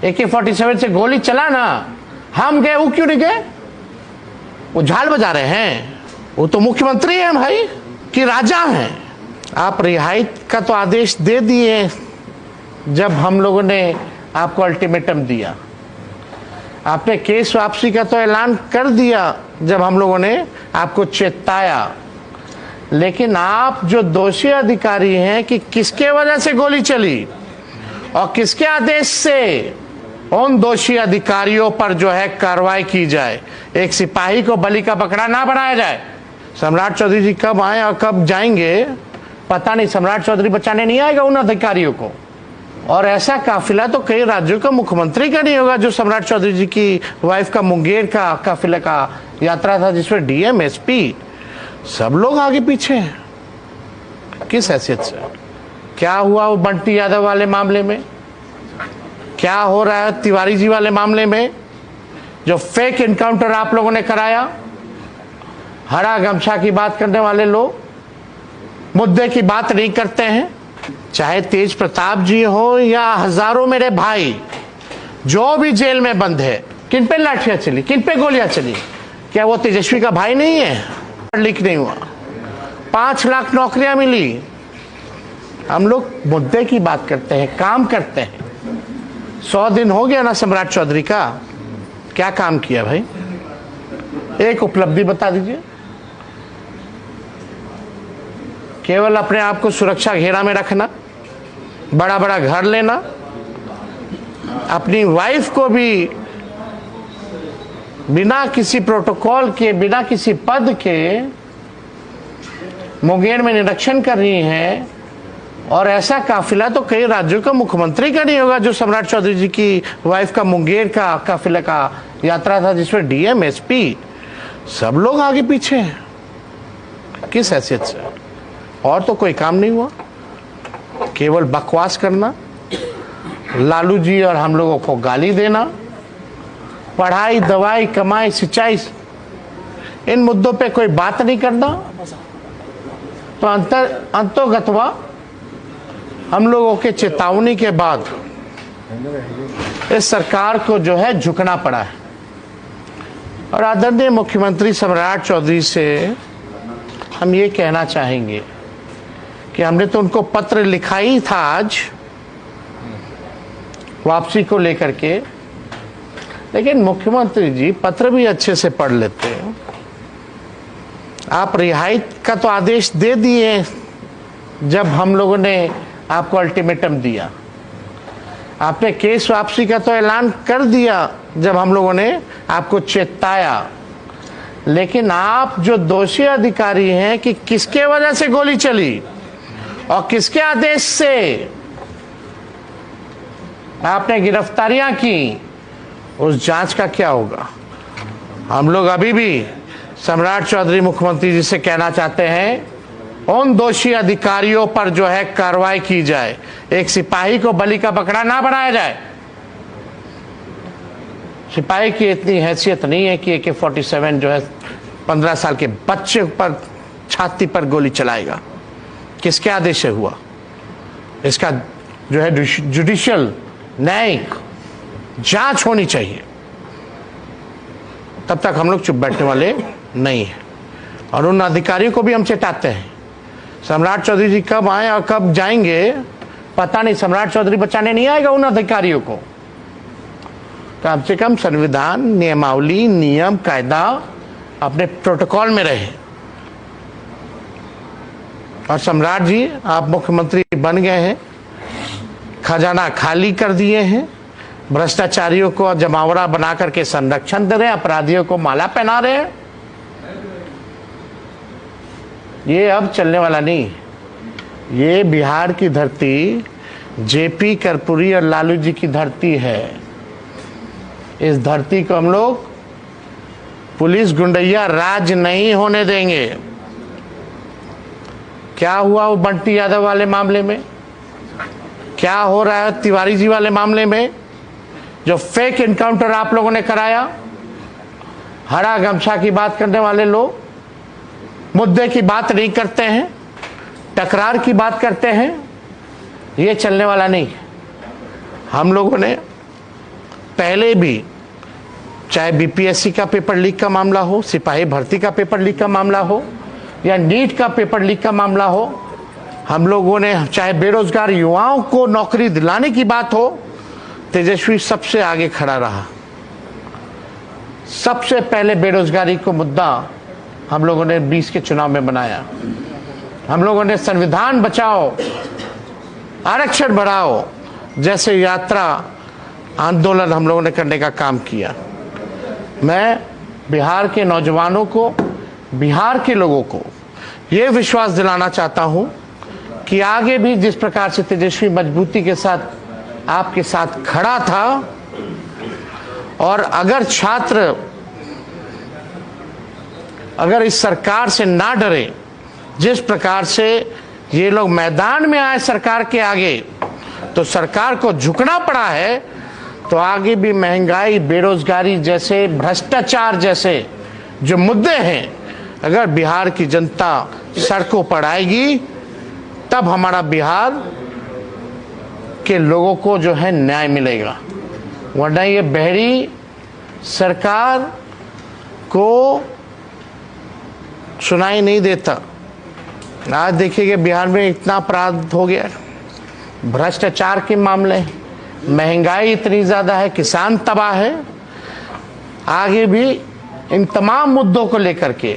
AK-47 से गोली चला ना, हम गए, वो क्यों नहीं गए? वो झाल बजा रहे हैं। वो तो मुख्यमंत्री हैं भाई कि राजा हैं। आप रिहाई का तो आदेश दे दिए जब हम लोगों ने आपको अल्टीमेटम दिया। आपने केस वापसी का तो ऐलान कर दिया जब हम लोगों ने आपको चेताया। लेकिन आप जो दोषी अधिकारी हैं कि किसके वजह से गोली चली और किसके आदेश से, उन दोषी अधिकारियों पर जो है कार्रवाई की जाए। एक सिपाही को बलि का बकरा ना बनाया जाए। सम्राट चौधरी जी कब आए और कब जाएंगे पता नहीं। सम्राट चौधरी बचाने नहीं आएगा उन अधिकारियों को। और ऐसा काफिला तो कई राज्यों का मुख्यमंत्री का नहीं होगा जो सम्राट चौधरी जी की वाइफ का मुंगेर का काफिला का यात्रा था, जिसमें डीएम एसपी सब लोग आगे पीछे हैं। किस हैसियत से? क्या हुआ वो बंटी यादव वाले मामले में? क्या हो रहा है तिवारी जी वाले मामले में? जो फेक एनकाउंटर आप लोगों ने कराया, हरा गमछा की बात करने वाले लोग मुद्दे की बात नहीं करते हैं। चाहे तेज प्रताप जी हो या हजारों मेरे भाई जो भी जेल में बंद है, किन पे लाठियां चली, किन पे गोलियां चली? क्या वो तेजस्वी का भाई नहीं है? लीक नहीं हुआ, 5 लाख नौकरियां मिली। हम लोग मुद्दे की बात करते हैं, काम करते हैं। 100 दिन हो गया ना सम्राट चौधरी का, क्या काम किया भाई? एक उपलब्धि बता दीजिए। केवल अपने आप को सुरक्षा घेरा में रखना, बड़ा बड़ा घर लेना, अपनी वाइफ को भी बिना किसी प्रोटोकॉल के, बिना किसी पद के मुंगेर में निरीक्षण कर रही है। और ऐसा काफिला तो कई राज्यों का मुख्यमंत्री का नहीं होगा जो सम्राट चौधरी जी की वाइफ का मुंगेर का काफिला का यात्रा था, जिसमें डीएम एसपी सब लोग आगे पीछे हैं। किस हैसियत से? और तो कोई काम नहीं हुआ, केवल बकवास करना, लालू जी और हम लोगों को गाली देना, पढ़ाई, दवाई, कमाई, सिंचाई, इन मुद्दों पे कोई बात नहीं करना। तो अंतोगत्वा हम लोगों के चेतावनी के बाद इस सरकार को जो है झुकना पड़ा है। और आदरणीय मुख्यमंत्री सम्राट चौधरी से हम ये कहना चाहेंगे कि हमने तो उनको पत्र लिखा ही था आज वापसी को लेकर के, लेकिन मुख्यमंत्री जी पत्र भी अच्छे से पढ़ लेते हैं। आप रिहाई का तो आदेश दे दिए जब हम लोगों ने आपको अल्टीमेटम दिया। आपने केस वापसी का तो ऐलान कर दिया जब हम लोगों ने आपको चेताया। लेकिन आप जो दोषी अधिकारी हैं कि किसके वजह से गोली चली और किसके आदेश से आपने गिरफ्तारियां की, उस जांच का क्या होगा? हम लोग अभी भी सम्राट चौधरी मुख्यमंत्री जी से कहना चाहते हैं, उन दोषी अधिकारियों पर जो है कार्रवाई की जाए। एक सिपाही को बलि का बकरा ना बनाया जाए। सिपाही की इतनी हैसियत नहीं है कि AK-47 जो है 15 साल के बच्चे पर छाती पर गोली चलाएगा। किसके आदेश से हुआ? इसका जो है जुडिशियल, न्यायिक जांच होनी चाहिए। तब तक हम लोग चुप बैठने वाले नहीं हैं। और उन अधिकारियों को भी हम चेताते हैं, सम्राट चौधरी जी कब आए और कब जाएंगे पता नहीं। सम्राट चौधरी बचाने नहीं आएगा उन अधिकारियों को। कम से कम संविधान, नियमावली, नियम, कायदा अपने प्रोटोकॉल में रहे। और सम्राट जी आप मुख्यमंत्री बन गए हैं, खजाना खाली कर दिए हैं, भ्रष्टाचारियों को जमावड़ा बना करके संरक्षण दे रहे हैं, अपराधियों को माला पहना रहे हैं। ये अब चलने वाला नहीं। ये बिहार की धरती जेपी कर्पूरी और लालू जी की धरती है। इस धरती को हम लोग पुलिस गुंडैया राज नहीं होने देंगे। क्या हुआ वो बंटी यादव वाले मामले में? क्या हो रहा है तिवारी जी वाले मामले में? जो फेक एनकाउंटर आप लोगों ने कराया, हरा गमछा की बात करने वाले लोग मुद्दे की बात नहीं करते हैं, टकरार की बात करते हैं। ये चलने वाला नहीं। हम लोगों ने पहले भी चाहे बीपीएससी का पेपर लीक का मामला हो, सिपाही भर्ती का पेपर लीक का मामला हो, या नीट का पेपर लीक का मामला हो, हम लोगों ने चाहे बेरोजगार युवाओं को नौकरी दिलाने की बात हो, तेजस्वी सबसे आगे खड़ा रहा। सबसे पहले बेरोजगारी को मुद्दा हम लोगों ने 20 के चुनाव में बनाया। हम लोगों ने संविधान बचाओ, आरक्षण बढ़ाओ जैसे यात्रा आंदोलन हम लोगों ने करने का काम किया। मैं बिहार के नौजवानों को, बिहार के लोगों को ये विश्वास दिलाना चाहता हूं कि आगे भी जिस प्रकार से तेजस्वी मजबूती के साथ आपके साथ खड़ा था, और अगर छात्र अगर इस सरकार से ना डरे, जिस प्रकार से ये लोग मैदान में आए सरकार के आगे, तो सरकार को झुकना पड़ा है, तो आगे भी महंगाई, बेरोजगारी जैसे, भ्रष्टाचार जैसे जो मुद्दे हैं, अगर बिहार की जनता सड़कों पर आएगी, तब हमारा बिहार के लोगों को जो है न्याय मिलेगा। वरना ये बहरी सरकार को सुनाई नहीं देता। आज देखिए बिहार में इतना अपराध हो गया, भ्रष्टाचार के मामले, महंगाई इतनी ज़्यादा है, किसान तबाह है। आगे भी इन तमाम मुद्दों को लेकर के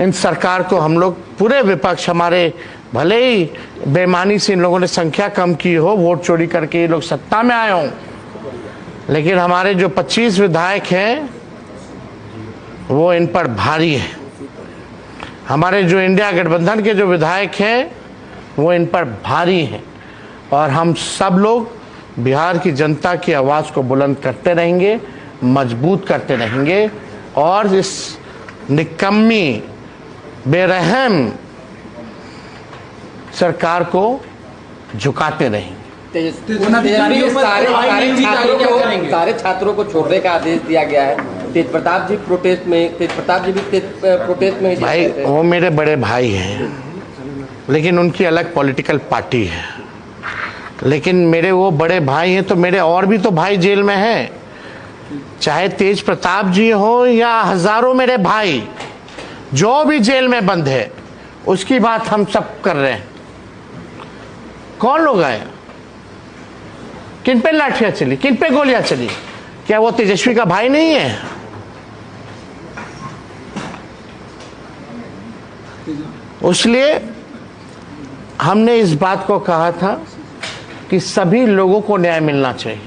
इन सरकार को हम लोग, पूरे विपक्ष, हमारे भले ही बेईमानी से इन लोगों ने संख्या कम की हो, वोट चोरी करके ये लोग सत्ता में आए हों, लेकिन हमारे जो 25 विधायक हैं वो इन पर भारी है। हमारे जो इंडिया गठबंधन के जो विधायक हैं वो इन पर भारी हैं, और हम सब लोग बिहार की जनता की आवाज़ को बुलंद करते रहेंगे, मजबूत करते रहेंगे, और इस निकम्मी, बेरहम सरकार को झुकाते रहेंगे। सारे छात्रों को छोड़ने का आदेश दिया गया है। तेज प्रताप जी भी प्रोटेस्ट में भाई वो मेरे बड़े भाई हैं, लेकिन उनकी अलग पॉलिटिकल पार्टी है। लेकिन मेरे वो बड़े भाई हैं तो मेरे और भी तो भाई जेल में हैं, चाहे तेज प्रताप जी हो या हजारों मेरे भाई जो भी जेल में बंद है, उसकी बात हम सब कर रहे हैं। कौन लोग आए, किन पे लाठियां चली, किन पे गोलियां चली? क्या वो तेजस्वी का भाई नहीं है? इसलिए हमने इस बात को कहा था कि सभी लोगों को न्याय मिलना चाहिए।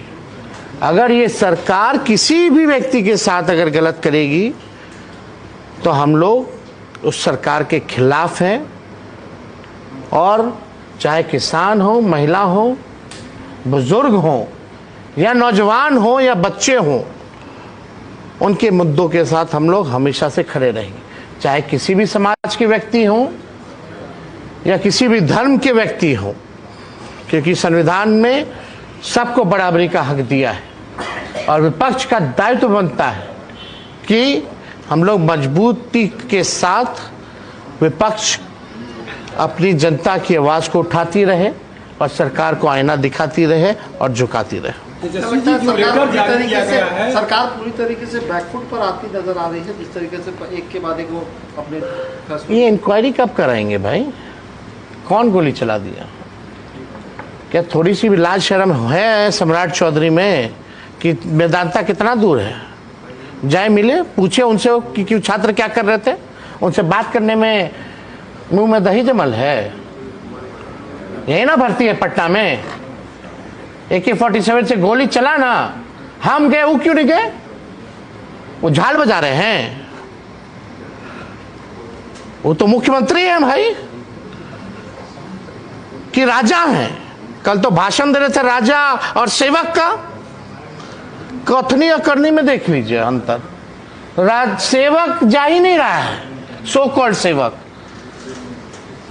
अगर ये सरकार किसी भी व्यक्ति के साथ अगर गलत करेगी तो हम लोग उस सरकार के खिलाफ हैं, और चाहे किसान हो, महिला हो, बुजुर्ग हो, या नौजवान हो, या बच्चे हों, उनके मुद्दों के साथ हम लोग हमेशा से खड़े रहेंगे। चाहे किसी भी समाज के व्यक्ति हों या किसी भी धर्म के व्यक्ति हों, क्योंकि संविधान में सबको बराबरी का हक दिया है, और विपक्ष का दायित्व बनता है कि हम लोग मजबूती के साथ विपक्ष अपनी जनता की आवाज़ को उठाती रहे और सरकार को आईना दिखाती रहे और झुकाती रहे। सरकार पूरी तरीके से बैकफुट पर आती नजर आ रही है, जिस तरीके से एक के बाद एक वो अपने। ये इंक्वायरी कब कराएंगे भाई? कौन गोली चला दिया? क्या थोड़ी सी भी लाज शर्म है सम्राट चौधरी में कि वेदांता कितना दूर है? जाए मिले, पूछे उनसे कि क्यों छात्र क्या कर रहे थे, उनसे बात करने में मुंह में दही जमल है। यही ना भर्ती है पटना में, AK-47 से गोली चला ना, हम गए, वो क्यों नहीं गए? वो झाल बजा रहे हैं। वो तो मुख्यमंत्री हैं भाई, कि राजा हैं। कल तो भाषण दे रहे थे राजा और सेवक का। कथनी और करनी में देख लीजिए अंतर। सेवक जा ही नहीं रहा है, सो कॉल्ड सेवक,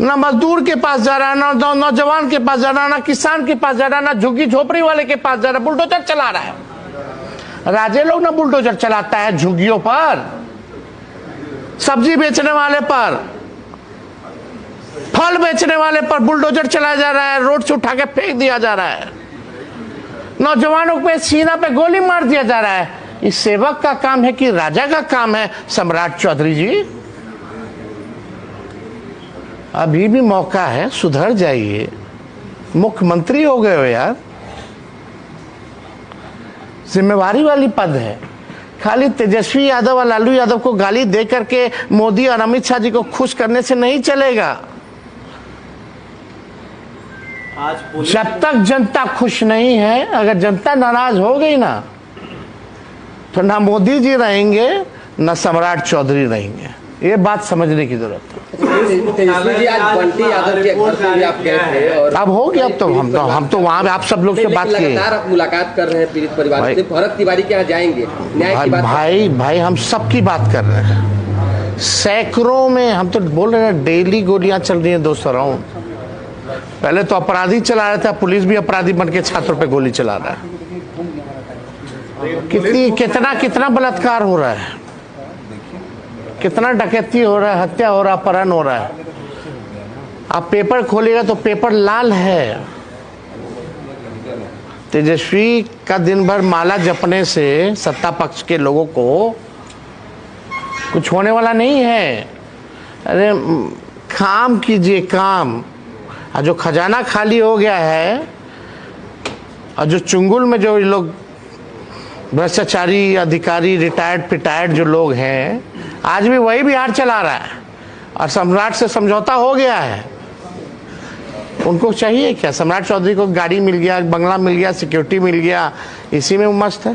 ना मजदूर के पास जा रहा है, ना नौजवान के पास जा रहा है, ना किसान के पास जा रहा है, ना झुग्गी झोपड़ी वाले के पास जा रहा है, बुलडोजर चला रहा है। राजे लोग ना बुलडोजर चलाता है झुग्गियों पर, सब्जी बेचने वाले पर, फल बेचने वाले पर बुलडोजर चलाया जा रहा है, रोड से उठा के फेंक दिया जा रहा है। नौजवानों पे सीना पे गोली मार दिया जा रहा है। इस सेवक का काम है कि राजा का काम है? सम्राट चौधरी जी, अभी भी मौका है, सुधर जाइए। मुख्यमंत्री हो गए हो यार, जिम्मेवारी वाली पद है। खाली तेजस्वी यादव और लालू यादव को गाली दे करके मोदी और अमित शाह जी को खुश करने से नहीं चलेगा। जब तक जनता खुश नहीं है, अगर जनता नाराज हो गई ना, तो ना मोदी जी रहेंगे ना सम्राट चौधरी रहेंगे। ये बात समझने की जरूरत है। तेजस्वी जी आज बंटी यादव के घर पे भी आप गए थे और अब हो गया, अब तो हम तो वहां आप सब लोग से बात किए। लगातार आप मुलाकात कर रहे हैं पीड़ित परिवार से। भरत तिवारी के यहाँ जाएंगे, न्याय की बात। भाई हम सबकी बात कर रहे हैं। सैकड़ों में, हम तो बोल रहे हैं डेली गोलियां चल रही हैं 200 राउंड। पहले तो अपराधी चला रहा था, पुलिस भी अपराधी बन के छात्रों पे गोली चला रहा है। कितना बलात्कार हो रहा है, कितना डकैती हो रहा है, हत्या हो रहा है, अपहरण हो रहा है। आप पेपर खोलिएगा तो पेपर लाल है। तेजस्वी का दिन भर माला जपने से सत्ता पक्ष के लोगों को कुछ होने वाला नहीं है। अरे काम कीजिए, काम। और जो खजाना खाली हो गया है, और जो चुंगुल में जो लोग भ्रष्टाचारी अधिकारी, रिटायर्ड पिटायर्ड जो लोग हैं, आज भी वही बिहार चला रहा है। और सम्राट से समझौता हो गया है। उनको चाहिए क्या? सम्राट चौधरी को गाड़ी मिल गया, बंगला मिल गया, सिक्योरिटी मिल गया, इसी में वो मस्त है।